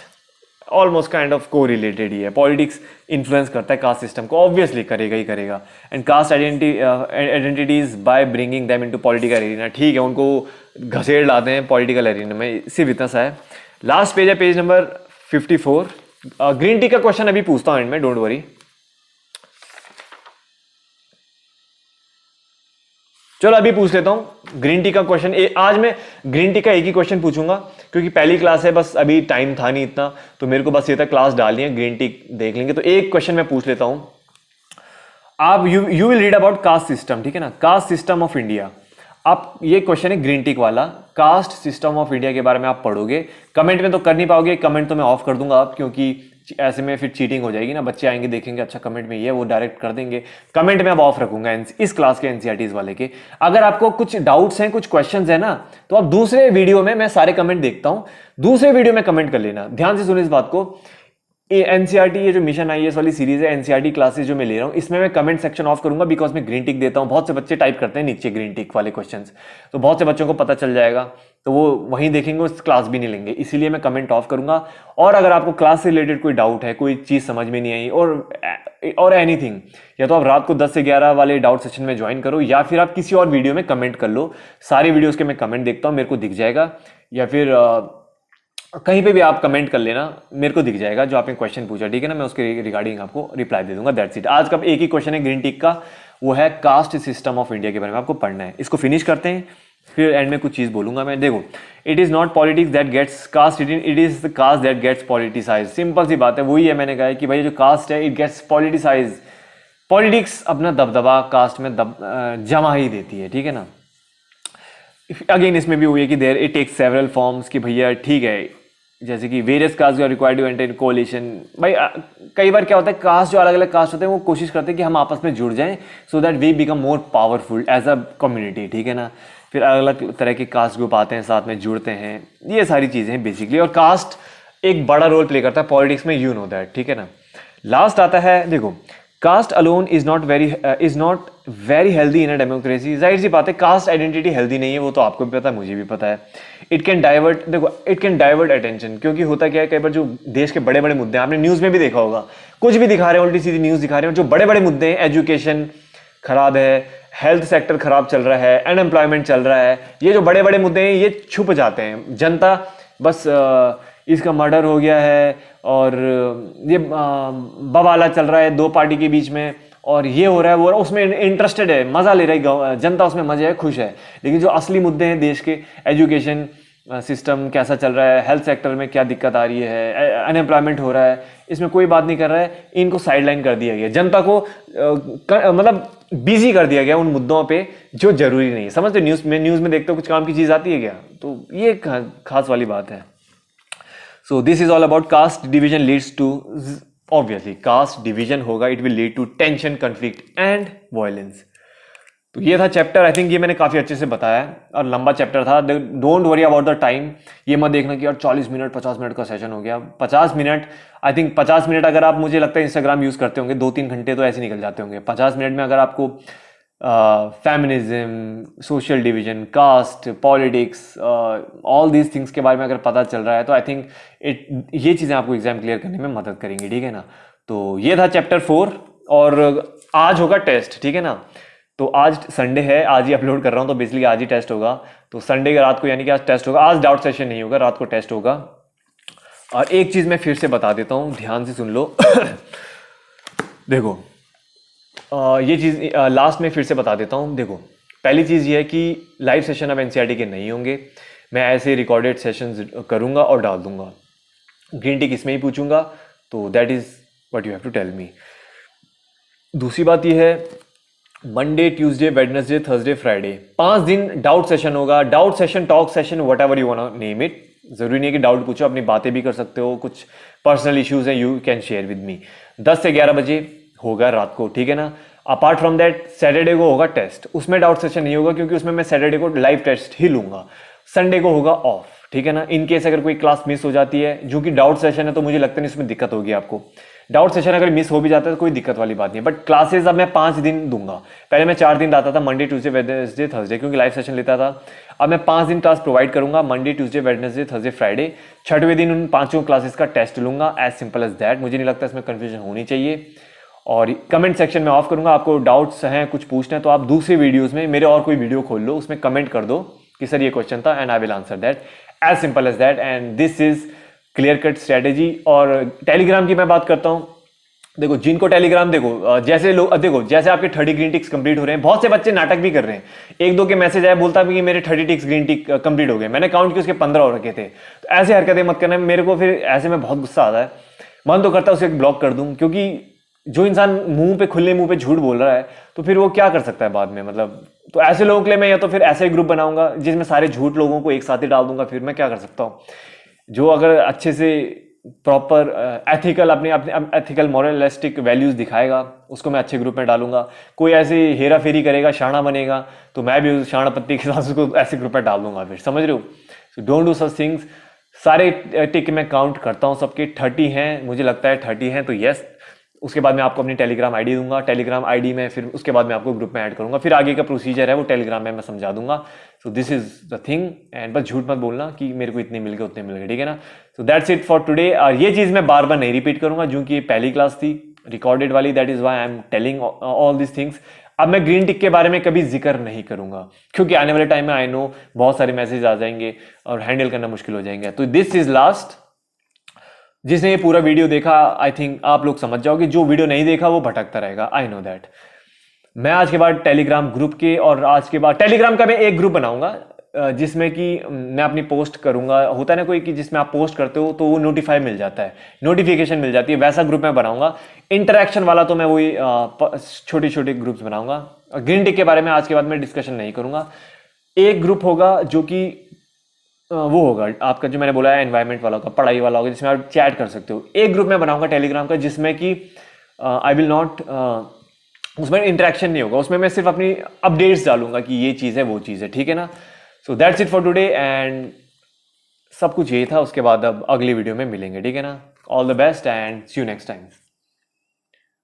Almost kind of को रिलेटेड ही है। पॉलिटिक्स इन्फ्लुएंस करता है कास्ट सिस्टम को, ऑब्वियसली करेगा ही करेगा। And caste identities by bringing them into political arena, ठीक है, उनको घसेड़ लाते हैं पॉलिटिकल एरिना में। सिर्फ इतना सा है। लास्ट पेज है, पेज नंबर 54। ग्रीन टी का क्वेश्चन अभी पूछता हूं एंड में, डोंट वरी। चलो अभी पूछ लेता हूं ग्रीन टी का क्वेश्चन। आज मैं ग्रीन टी का एक ही क्वेश्चन पूछूंगा, क्योंकि पहली क्लास है, बस अभी टाइम था नहीं इतना, तो मेरे को बस ये तक क्लास डालनी है, ग्रीन टी देख लेंगे। तो एक क्वेश्चन मैं पूछ लेता हूं। आप you will read about caste system, ठीक है ना, कास्ट सिस्टम ऑफ इंडिया। आप, ये क्वेश्चन है ग्रीन टिक वाला, कास्ट सिस्टम ऑफ इंडिया के बारे में आप पढ़ोगे। कमेंट में तो कर नहीं पाओगे, कमेंट तो मैं ऑफ कर दूंगा आप, क्योंकि ऐसे में फिर चीटिंग हो जाएगी ना। बच्चे आएंगे, देखेंगे अच्छा कमेंट में ये है, वो डायरेक्ट कर देंगे। कमेंट में अब ऑफ रखूंगा इस क्लास के एनसीईआरटीज वाले के। अगर आपको कुछ डाउट्स हैं, कुछ क्वेश्चंस है ना, तो आप दूसरे वीडियो में, मैं सारे कमेंट देखता हूं, दूसरे वीडियो में कमेंट कर लेना। ध्यान से सुनिए इस बात को। एनसीईआरटी ये जो मिशन आईएएस वाली सीरीज है, एनसीईआरटी क्लासेस जो मैं ले रहा हूँ, इसमें मैं कमेंट सेक्शन ऑफ करूंगा बिकॉज मैं ग्रीन टिक देता हूँ। बहुत से बच्चे टाइप करते हैं नीचे ग्रीन टिक वाले क्वेश्चंस, तो बहुत से बच्चों को पता चल जाएगा, तो वो वहीं देखेंगे, उस क्लास भी नहीं लेंगे, इसीलिए मैं कमेंट ऑफ करूंगा। और अगर आपको क्लास से रिलेटेड कोई डाउट है, कोई चीज़ समझ में नहीं आई और एनीथिंग, या तो आप रात को 10 से 11 वाले डाउट सेशन में ज्वाइन करो, या फिर आप किसी और वीडियो में कमेंट कर लो। सारी वीडियोस के मैं कमेंट देखता हूँ, मेरे को दिख जाएगा, या फिर कहीं पे भी आप कमेंट कर लेना, मेरे को दिख जाएगा जो आपने क्वेश्चन पूछा, ठीक है ना, मैं उसके रिगार्डिंग आपको रिप्लाई दे दूंगा। That's it. आज का एक ही क्वेश्चन है ग्रीन टिक का, वो है कास्ट सिस्टम ऑफ इंडिया के बारे में आपको पढ़ना है। इसको फिनिश करते हैं, फिर एंड में कुछ चीज बोलूंगा मैं। देखो, it is not politics that gets caste, it is the caste that gets politicise. Simple सी बात है, वही है, मैंने कहा है कि भाई जो कास्ट है इट गेट्स पॉलिटिसाइज। पॉलिटिक्स अपना दबदबा कास्ट में जमा ही देती है, ठीक है ना। अगेन इसमें भी हुई है कि there it takes several forms, कि भैया ठीक है, जैसे कि various caste are required to enter in coalition. भाई कई बार क्या होता है, कास्ट जो अलग अलग कास्ट होते हैं वो कोशिश करते हैं कि हम आपस में जुड़ जाएं, so that we become more powerful as a community, ठीक है ना। फिर अलग अलग तरह के कास्ट ग्रुप आते हैं, साथ में जुड़ते हैं, ये सारी चीज़ें हैं बेसिकली। और कास्ट एक बड़ा रोल प्ले करता है पॉलिटिक्स में, यू नो दैट, ठीक है ना। लास्ट आता है, देखो, caste alone is not very healthy in a democracy. जाहिर सी बात है, कास्ट आइडेंटिटी हेल्दी नहीं है, वो तो आपको भी पता है, मुझे भी पता है। इट कैन डाइवर्ट अटेंशन, क्योंकि होता क्या है, कई बार जो देश के बड़े बड़े मुद्दे हैं, आपने न्यूज़ में भी देखा होगा, कुछ भी दिखा रहे हैं, उल्टी सीधी न्यूज़ दिखा रहे हैं, जो बड़े बड़े मुद्दे हैं, एजुकेशन खराब है, हेल्थ सेक्टर खराब चल रहा है, अनएम्प्लॉयमेंट चल रहा है, ये जो बड़े बड़े मुद्दे हैं ये छुप जाते हैं। जनता बस इसका मर्डर हो गया है, और ये बवाला चल रहा है दो पार्टी के बीच में, और ये हो रहा है वो हो रहा है, उसमें इंटरेस्टेड है, मजा ले रही जनता, उसमें मजे है, खुश है। लेकिन जो असली मुद्दे हैं देश के, एजुकेशन सिस्टम कैसा चल रहा है, हेल्थ सेक्टर में क्या दिक्कत आ रही है, अनएम्प्लॉयमेंट हो रहा है, इसमें कोई बात नहीं कर रहा है, इनको साइडलाइन कर दिया गया, जनता को मतलब बिजी कर दिया गया उन मुद्दों पे जो जरूरी नहीं है। समझते, न्यूज़ में देखते हो कुछ काम की चीज़ आती है क्या, तो ये खास वाली बात है। So this is all about caste division leads to, obviously caste division होगा, it will lead to tension, conflict and violence। तो ये था चैप्टर, आई थिंक ये मैंने काफी अच्छे से बताया है, और लंबा चैप्टर था। Don't worry about the time, ये मत देखना कि यार 40 मिनट 50 मिनट का सेशन हो गया। 50 मिनट, आई थिंक 50 मिनट अगर आप, मुझे लगता है इंस्टाग्राम यूज करते होंगे, 2-3 घंटे तो ऐसे निकल जाते होंगे। 50 मिनट में अगर आपको feminism, social division, caste, politics, all these things के बारे में अगर पता चल रहा है, तो आई थिंक ये चीज़ें आपको एग्जाम क्लियर करने में मदद करेंगी, ठीक है ना। तो ये था चैप्टर 4, और आज होगा टेस्ट, ठीक है ना। तो आज संडे है, आज ही अपलोड कर रहा हूँ, तो बेसिकली आज ही टेस्ट होगा। तो संडे के रात को, यानी कि आज टेस्ट होगा, आज डाउट सेशन नहीं होगा, रात को टेस्ट होगा। और एक चीज़ मैं फिर से बता देता हूँ, ध्यान से सुन लो। देखो, ये चीज़ लास्ट में फिर से बता देता हूँ। देखो, पहली चीज़ ये है कि लाइव सेशन अब एनसीईआरटी के नहीं होंगे, मैं ऐसे रिकॉर्डेड सेशंस करूँगा और डाल दूंगा। ग्रीन टिक इसमें ही पूछूंगा, तो that is what you have to tell me. दूसरी बात ये है, Monday, Tuesday, Wednesday, Thursday, Friday, 5 दिन डाउट सेशन होगा। Doubt session, talk session, whatever you want name it. जरूरी नहीं है कि डाउट पूछो, अपनी बातें भी कर सकते हो, कुछ पर्सनल इश्यूज हैं, you can share with me. 10 से 11 बजे होगा रात को, ठीक है ना। अपार्ट फ्रॉम दैट सैटरडे को होगा टेस्ट, उसमें डाउट सेशन नहीं होगा, क्योंकि उसमें मैं सैटरडे को लाइव टेस्ट ही लूंगा। संडे को होगा ऑफ, ठीक है ना। इन केस अगर कोई क्लास मिस हो जाती है, जो कि डाउट सेशन है, तो मुझे लगता नहीं इसमें दिक्कत होगी आपको। डाउट सेशन अगर मिस हो भी जाता है तो कोई दिक्कत वाली बात नहीं है। बट क्लासेस अब मैं 5 दिन दूंगा, पहले मैं 4 दिन लाता था, मंडे, ट्यूसडे, वेडनेसडे, थर्सडे, क्योंकि लाइव सेशन लेता था। अब मैं 5 दिन क्लास प्रोवाइड करूंगा, Monday, Tuesday, Wednesday, Thursday, Friday. 6वें दिन उन 5 क्लासेस का टेस्ट लूंगा, एज सिंपल एज दैट। मुझे नहीं लगता इसमें कंफ्यूजन होनी चाहिए। और कमेंट सेक्शन में ऑफ करूंगा, आपको डाउट्स हैं, कुछ पूछना है, तो आप दूसरे वीडियोस में मेरे और कोई वीडियो खोल लो, उसमें कमेंट कर दो कि सर ये क्वेश्चन था, and I will answer that, as simple as that. And this is clear cut strategy. और टेलीग्राम की मैं बात करता हूँ, देखो जिनको टेलीग्राम, देखो जैसे लोग, देखो जैसे आपके 30 ग्रीन टिक्स कंप्लीट हो रहे हैं, बहुत से बच्चे नाटक भी कर रहे हैं। 1-2 के मैसेज आया, बोलता भी कि मेरे 30 टिक्स ग्रीन टिक कंप्लीट हो गए, मैंने काउंट किया उसके 15 हो रखे थे। तो ऐसे हरकतें मत करना, मेरे को फिर ऐसे में बहुत गुस्सा आता है, मन तो करता है उसे ब्लॉक कर दूं, क्योंकि जो इंसान खुले मुंह पे झूठ बोल रहा है, तो फिर वो क्या कर सकता है बाद में, मतलब। तो ऐसे लोगों के लिए मैं या तो फिर ऐसे ग्रुप बनाऊंगा जिसमें सारे झूठ लोगों को एक साथ ही डाल दूंगा, फिर मैं क्या कर सकता हूँ। जो अगर अच्छे से प्रॉपर एथिकल, अपने एथिकल मॉरलिस्टिक वैल्यूज दिखाएगा, उसको मैं अच्छे ग्रुप में डालूंगा। कोई ऐसे हेरा फेरी करेगा, शाना बनेगा, तो मैं भी उस शाना पत्ती के साथ उसको ऐसे ग्रुप में डाल दूंगा, फिर समझ रहे हो। So don't do such things, सारे टिक मैं काउंट करता हूँ, सबके 30 हैं, मुझे लगता है 30 हैं, तो यस। उसके बाद मैं आपको अपनी टेलीग्राम आईडी दूंगा, टेलीग्राम आईडी में फिर उसके बाद मैं आपको ग्रुप में ऐड करूंगा, फिर आगे का प्रोसीजर है वो टेलीग्राम में मैं समझा दूंगा। So this is the thing, and बस झूठ मत बोलना कि मेरे को इतने मिल गए उतने मिल गए, ठीक है ना। So that's it for today. और ये चीज़ मैं बार बार नहीं रिपीट करूंगा क्योंकि ये पहली क्लास थी रिकॉर्डेड वाली, that is why I am telling all this things. अब मैं ग्रीन टिक के बारे में कभी जिक्र नहीं करूंगा क्योंकि आने वाले टाइम में आई नो बहुत सारे मैसेज आ जाएंगे और हैंडल करना मुश्किल हो जाएंगे। तो दिस इज लास्ट। जिसने ये पूरा वीडियो देखा, आई थिंक आप लोग समझ जाओगे, जो वीडियो नहीं देखा वो भटकता रहेगा, आई नो दैट। मैं आज के बाद टेलीग्राम ग्रुप के, और आज के बाद टेलीग्राम का मैं एक ग्रुप बनाऊंगा जिसमें कि मैं अपनी पोस्ट करूंगा। होता है ना कोई कि जिसमें आप पोस्ट करते हो तो वो नोटिफाई मिल जाता है, नोटिफिकेशन मिल जाती है, वैसा ग्रुप मैं बनाऊंगा। इंटरेक्शन वाला तो मैं वही छोटे छोटे ग्रुप्स बनाऊंगा। ग्रीन टिक के बारे में आज के बाद मैं डिस्कशन नहीं करूंगा। एक ग्रुप होगा जो कि वो होगा आपका, जो मैंने बोला है एनवायरनमेंट वाला होगा, पढ़ाई वाला होगा, जिसमें आप चैट कर सकते हो। एक ग्रुप मैं बनाऊंगा टेलीग्राम का जिसमें कि आई विल नॉट, उसमें इंटरेक्शन नहीं होगा, उसमें मैं सिर्फ अपनी अपडेट्स डालूंगा कि ये चीज़ है वो चीज़ है, ठीक है ना। So that's it for today, and सब कुछ यही था। उसके बाद अब अगली वीडियो में मिलेंगे, ठीक है ना। All the best and see you next time.